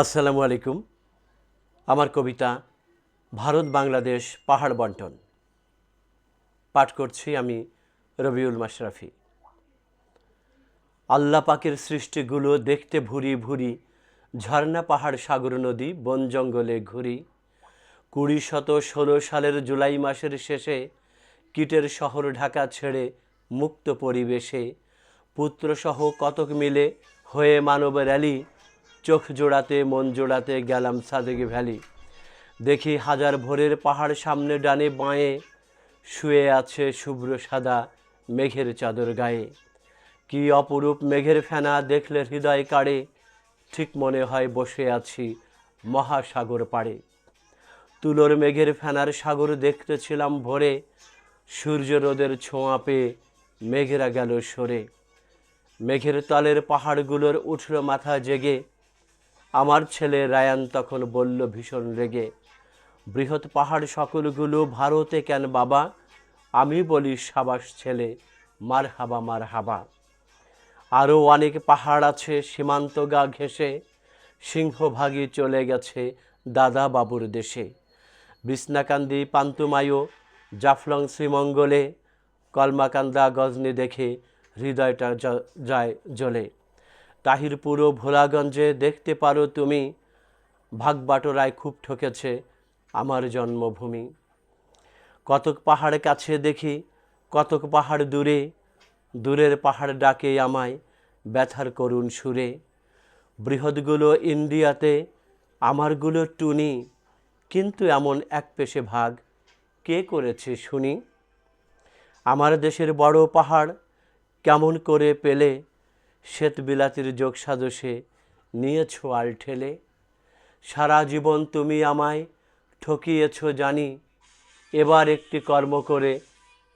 আসসালামু আলাইকুম। আমার কবিতা ভারত বাংলাদেশ পাহাড় বন্টন পাঠ করছি আমি রবিউল মাশরাফি। আল্লাহ পাকের সৃষ্টিগুলো দেখতে ভুরি ভুরি, ঝর্ণা পাহাড় সাগর নদী বন জঙ্গলে ঘুরি। 2016 সালের জুলাই মাসের শেষে কিটের শহর ঢাকা ছেড়ে মুক্ত পরিবেশে পুত্রসহ কতক মিলে হয়ে মানব র্যালি, চোখ জোড়াতে মন জোড়াতে গেলাম সাদেক ভ্যালি। দেখি হাজার ভোরের পাহাড় সামনে ডানে বাঁয়ে শুয়ে আছে শুভ্র সাদা মেঘের চাদর গায়ে। কি অপরূপ মেঘের ফেনা দেখলে হৃদয় কাড়ে, ঠিক মনে হয় বসে আছি মহাসাগর পাড়ে। তুলোর মেঘের ফেনার সাগর দেখতেছিলাম ভোরে, সূর্য রোদের ছোঁয়া পেয়ে মেঘেরা গেল সরে। মেঘের তলের পাহাড়গুলোর উঠল মাথা জেগে, আমার ছেলে রায়ান তখন বলল ভীষণ রেগে, বৃহৎ পাহাড় সকলগুলো ভারতে কেন বাবা? আমি বলি সাবাস ছেলে, মার হাবা মার হাবা। আরও অনেক পাহাড় আছে সীমান্ত গা ঘেঁষে, সিংহভাগই চলে গেছে দাদা বাবুর দেশে। বিছনাকান্দি পান্তুমায়ু জাফলং শ্রীমঙ্গলে, কলমাকান্দা গজনি দেখে হৃদয়টা যায় জ্বলে। তাহিরপুর ও ভোলাগঞ্জে দেখতে পারো তুমি, ভাগবাটোরায় খুব ঠকেছে আমার জন্মভূমি। কতক পাহাড় কাছে দেখি কতক পাহাড় দূরে, দূরের পাহাড় ডাকে আমায় ব্যথার করুণ সুরে। বৃহৎগুলো ইন্ডিয়াতে আমারগুলো টুনি, কিন্তু এমন এক পেশে ভাগ কে করেছে শুনি। আমার দেশের বড় পাহাড় কেমন করে পেলে, শ্বেত বিলাতির যোগ সাজসে নিয়েছ আল ঠেলে। সারা জীবন তুমি আমায় ঠকিয়েছ জানি, এবার একটি কর্ম করে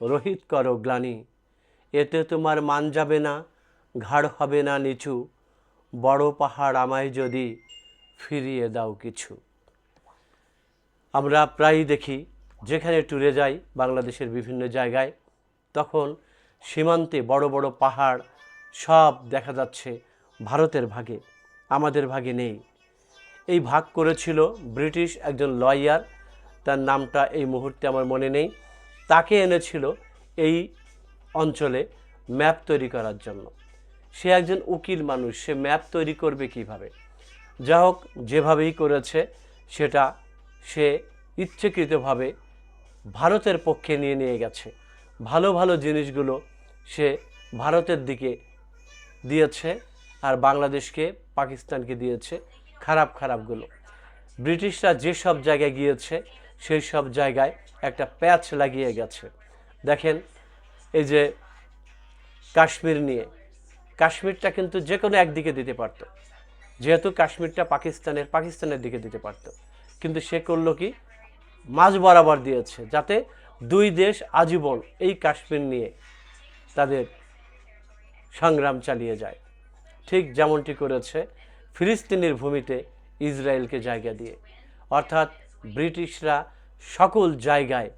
রহিত করো গ্লানি। এতে তোমার মান যাবে না, ঘাড় হবে না নিচু, বড় পাহাড় আমায় যদি ফিরিয়ে দাও কিছু। আমরা প্রায়ই দেখি যেখানে ট্যুরে যাই বাংলাদেশের বিভিন্ন জায়গায়, তখন সীমান্তে বড় বড় পাহাড় সব দেখা যাচ্ছে ভারতের ভাগে, আমাদের ভাগে নেই। এই ভাগ করেছিল ব্রিটিশ একজন লয়ার, তার নামটা এই মুহূর্তে আমার মনে নেই। তাকে এনেছিল এই অঞ্চলে ম্যাপ তৈরি করার জন্য। সে একজন উকিল মানুষ, সে ম্যাপ তৈরি করবে কিভাবে? যা হোক, যেভাবেই করেছে সেটা সে ইচ্ছাকৃতভাবে ভারতের পক্ষে নিয়ে গেছে। ভালো ভালো জিনিসগুলো সে ভারতের দিকে দিয়েছে, আর বাংলাদেশকে পাকিস্তানকে দিয়েছে খারাপ খারাপগুলো। ব্রিটিশরা যেসব জায়গায় গিয়েছে সেই সব জায়গায় একটা প্যাচ লাগিয়ে গেছে। দেখেন, এই যে কাশ্মীর নিয়ে, কাশ্মীরটা কিন্তু যে কোনো একদিকে দিতে পারতো, যেহেতু কাশ্মীরটা পাকিস্তানের দিকে দিতে পারতো, কিন্তু সে করলো কি, মাঝ বরাবর দিয়েছে, যাতে দুই দেশ আজীবন এই কাশ্মীর নিয়ে তাদের সংগ্রাম চালিয়ে যায়। ঠিক যেমনটি করেছে ফিলিস্তিনের ভূমিতে ইসরায়েলকে জায়গা দিয়ে। অর্থাৎ ব্রিটিশরা সকল জায়গায়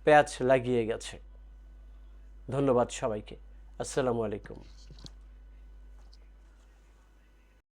প্যাচ লাগিয়ে গেছে। ধন্যবাদ সবাইকে। আসসালামু আলাইকুম।